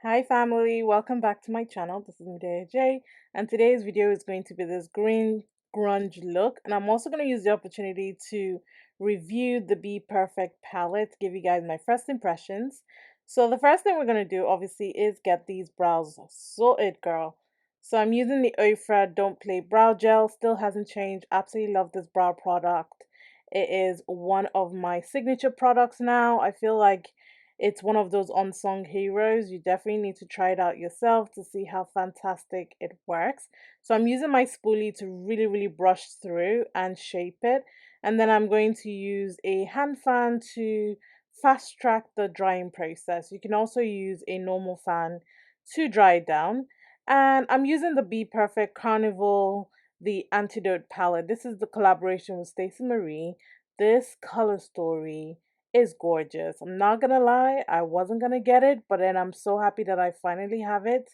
Hi family, welcome back to my channel. This is Medea J, and today's video is going to be this green grunge look, and I'm also going to use the opportunity to review the Bperfect palette, give you guys my first impressions. So the first thing we're going to do obviously is get these brows sorted, girl. So I'm using the Ofra Don't Play Brow Gel, still hasn't changed. Absolutely love this brow product. It is one of my signature products now. I feel like it's one of those unsung heroes. You definitely need to try it out yourself to see how fantastic it works. So I'm using my spoolie to really brush through and shape it. And then I'm going to use a hand fan to fast track the drying process. You can also use a normal fan to dry it down. And I'm using the Bperfect Carnival, the Antidote palette. This is the collaboration with Stacey Marie. This color story is gorgeous. I'm not gonna lie, I wasn't gonna get it, but then I'm so happy that I finally have it.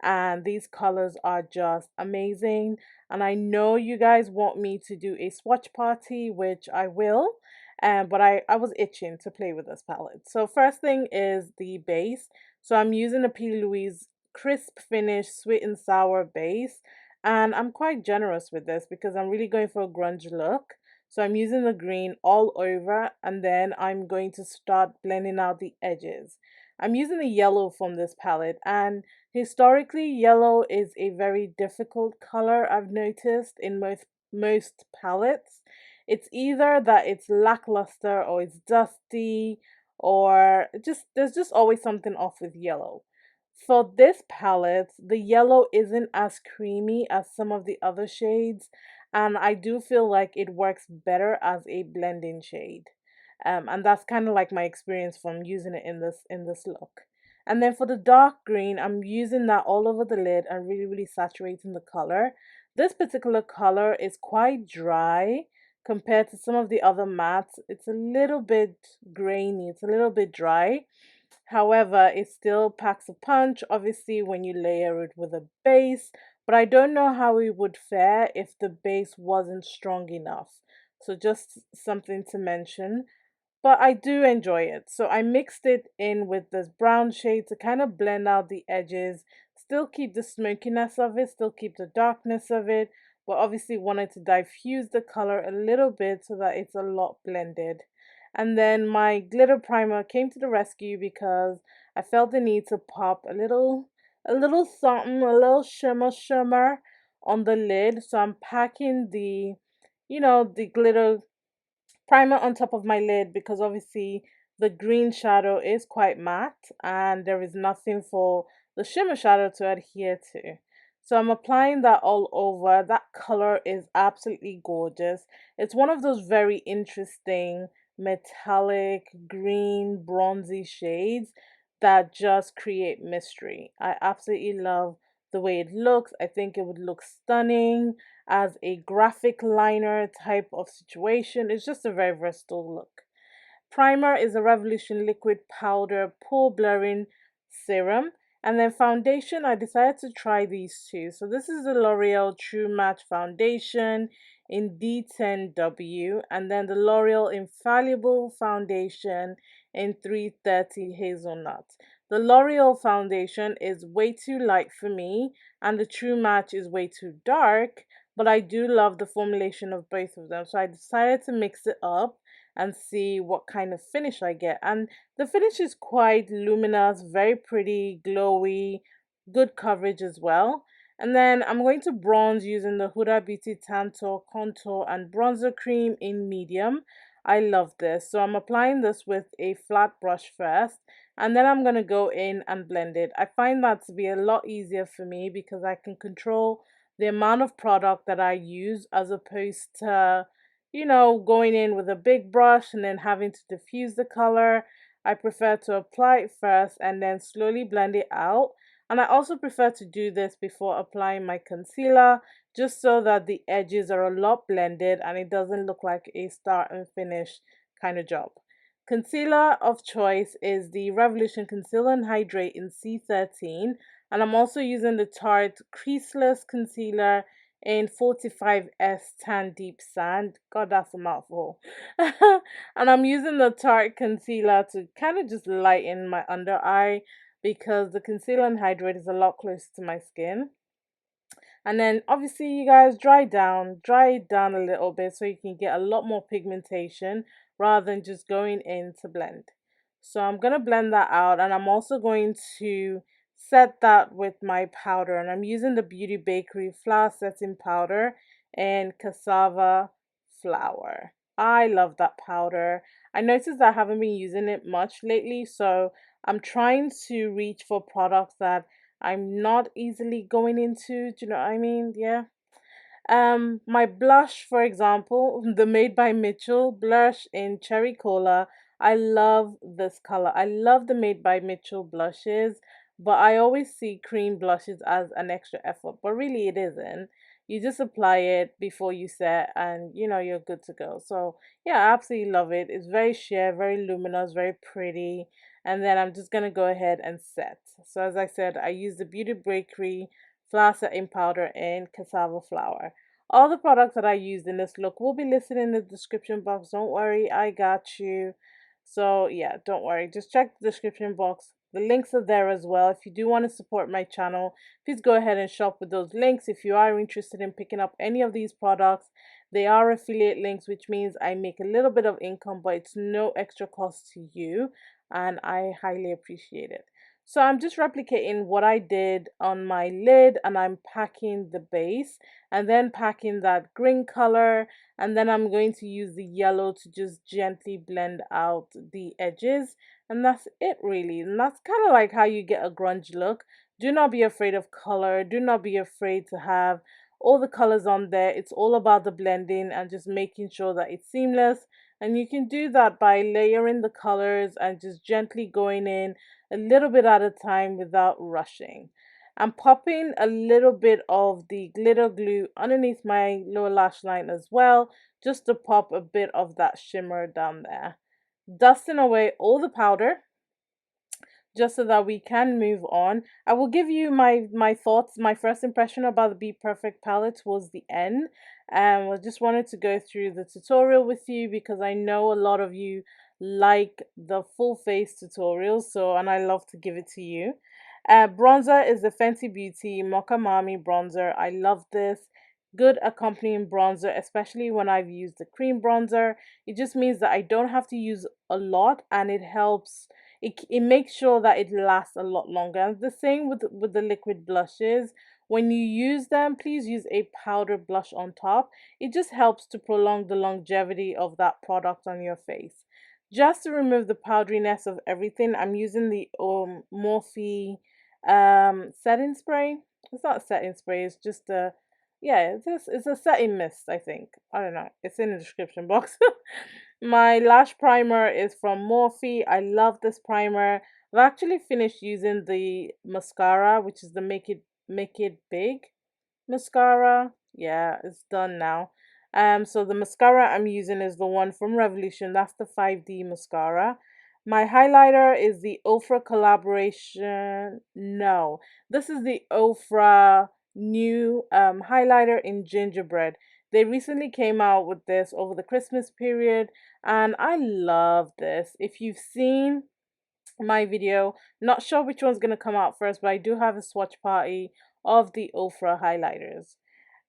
And these colors are just amazing. And I know you guys want me to do a swatch party, which I will. But I was itching to play with this palette. So first thing is the base. So I'm using a Plouise crisp finish sweet and sour base. And I'm quite generous with this because I'm really going for a grunge look. So I'm using the green all over, and then I'm going to start blending out the edges. I'm using the yellow from this palette, and historically yellow is a very difficult color, I've noticed in most palettes. It's either that it's lackluster or it's dusty, or just there's just always something off with yellow. For this palette, the yellow isn't as creamy as some of the other shades, and I do feel like it works better as a blending shade. And that's kind of like my experience from using it in this look. And then for the dark green, I'm using that all over the lid and really saturating the color. This particular color is quite dry compared to some of the other mattes. It's a little bit grainy, it's a little bit dry. However, it still packs a punch, obviously, when you layer it with a base, but I don't know how it would fare if the base wasn't strong enough. So just something to mention. But I do enjoy it. So I mixed it in with this brown shade to kind of blend out the edges, still keep the smokiness of it, still keep the darkness of it, but obviously wanted to diffuse the color a little bit so that it's a lot blended. And then my glitter primer came to the rescue because I felt the need to pop a little something, a little shimmer on the lid. So I'm packing the glitter primer on top of my lid because obviously the green shadow is quite matte and there is nothing for the shimmer shadow to adhere to. So I'm applying that all over. That color is absolutely gorgeous. It's one of those very interesting metallic green bronzy shades that just create mystery. I absolutely love the way it looks. I think it would look stunning as a graphic liner type of situation. It's just a very versatile look. Primer is a Revolution liquid powder pore blurring serum. And then foundation, I decided to try these two. So this is the L'Oreal True Match Foundation in D10W, and then the L'Oreal Infallible Foundation in 330 Hazelnut. The L'Oreal foundation is way too light for me, and the True Match is way too dark, but I do love the formulation of both of them. So I decided to mix it up and see what kind of finish I get. And the finish is quite luminous, very pretty, glowy, good coverage as well. And then I'm going to bronze using the Huda Beauty Tanto Contour and Bronzer Cream in medium. I love this. So I'm applying this with a flat brush first, and then I'm going to go in and blend it. I find that to be a lot easier for me because I can control the amount of product that I use as opposed to going in with a big brush and then having to diffuse the color. I prefer to apply it first and then slowly blend it out. And I also prefer to do this before applying my concealer, just so that the edges are a lot blended and it doesn't look like a start and finish kind of job. Concealer of choice is the Revolution Concealer and Hydrate in C13, and I'm also using the Tarte Creaseless Concealer in 45S Tan Deep Sand. God, that's a mouthful. And I'm using the Tarte concealer to kind of just lighten my under eye. because the concealer and hydrate is a lot closer to my skin. And then obviously you guys dry it down a little bit so you can get a lot more pigmentation rather than just going in to blend. So I'm going to blend that out, and I'm also going to set that with my powder, and I'm using the Beauty Bakery flour setting powder and cassava flour. I love that powder. I noticed I haven't been using it much lately, so I'm trying to reach for products that I'm not easily going into. Do you know what I mean? Yeah. My blush, for example, the Made by Mitchell blush in Cherry Cola. I love this color. I love the Made by Mitchell blushes, but I always see cream blushes as an extra effort, but really it isn't. You just apply it before you set, and you're good to go. So yeah, I absolutely love it. It's very sheer, very luminous, very pretty. And then I'm just gonna go ahead and set. So as I said, I use the Beauty Bakery flour setting powder and cassava flour. All the products that I used in this look will be listed in the description box. Don't worry, I got you. So yeah, don't worry. Just check the description box. The links are there as well. If you do want to support my channel, please go ahead and shop with those links. If you are interested in picking up any of these products, they are affiliate links, which means I make a little bit of income, but it's no extra cost to you, and I highly appreciate it. So I'm just replicating what I did on my lid, and I'm packing the base and then packing that green color, and then I'm going to use the yellow to just gently blend out the edges, and that's it really. And that's kind of like how you get a grunge look. Do not be afraid of color. Do not be afraid to have all the colors on there. It's all about the blending and just making sure that it's seamless, and you can do that by layering the colors and just gently going in a little bit at a time without rushing. I'm popping a little bit of the glitter glue underneath my lower lash line as well, just to pop a bit of that shimmer down there. Dusting away all the powder just so that we can move on. I will give you my thoughts, my first impression about the Bperfect palette towards the end. I just wanted to go through the tutorial with you because I know a lot of you like the full face tutorials, and I love to give it to you. Bronzer is the Fenty Beauty Mocha Mami bronzer. I love this. Good accompanying bronzer, especially when I've used the cream bronzer. It just means that I don't have to use a lot, and it helps. It makes sure that it lasts a lot longer. And the same with the liquid blushes. When you use them, please use a powder blush on top. It just helps to prolong the longevity of that product on your face. Just to remove the powderiness of everything, I'm using the Morphe setting spray. It's not a setting spray, it's just a, yeah, it's a setting mist, I think. I don't know. It's in the description box. My lash primer is from Morphe. I love this primer. I've actually finished using the mascara, which is the Make It Big mascara. Yeah, it's done now. So the mascara I'm using is the one from Revolution. That's the 5D mascara. My highlighter is the Ofra collaboration. No, this is the Ofra new highlighter in gingerbread. They recently came out with this over the Christmas period, and I love this. If you've seen my video, not sure which one's going to come out first, but I do have a swatch party of the Ofra highlighters.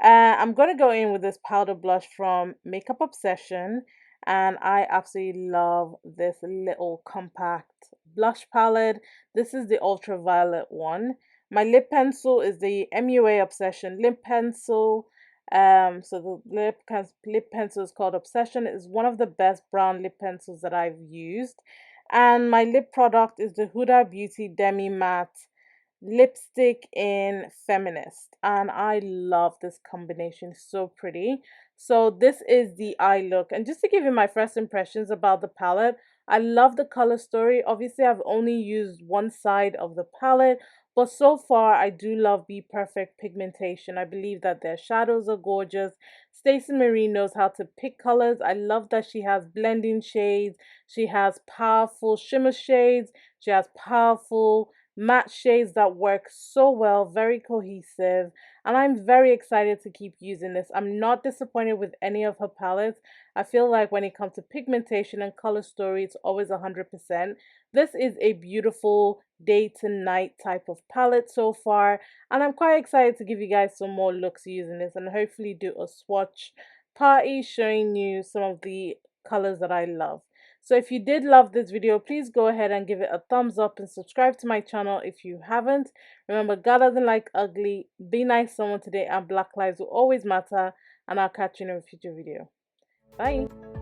I'm going to go in with this powder blush from Makeup Obsession, and I absolutely love this little compact blush palette. This is the ultraviolet one. My lip pencil is the MUA Obsession lip pencil. So the lip pencil is called Obsession. It is one of the best brown lip pencils that I've used. And my lip product is the Huda Beauty Demi Matte lipstick in Feminist, and I love this combination. So pretty. So this is the eye look, and just to give you my first impressions about the palette, I love the color story. Obviously I've only used one side of the palette, but so far I do love Bperfect pigmentation. I believe that their shadows are gorgeous. Stacey Marie knows how to pick colors. I love that she has blending shades, she has powerful shimmer shades, she has powerful matte shades that work so well, very cohesive, and I'm very excited to keep using this. I'm not disappointed with any of her palettes. I feel like when it comes to pigmentation and color story, it's always 100%. This is a beautiful day to night type of palette so far, and I'm quite excited to give you guys some more looks using this and hopefully do a swatch party showing you some of the colors that I love. So if you did love this video, please go ahead and give it a thumbs up and subscribe to my channel if you haven't. Remember, God doesn't like ugly. Be nice to someone today, and Black lives will always matter. And I'll catch you in a future video. Bye.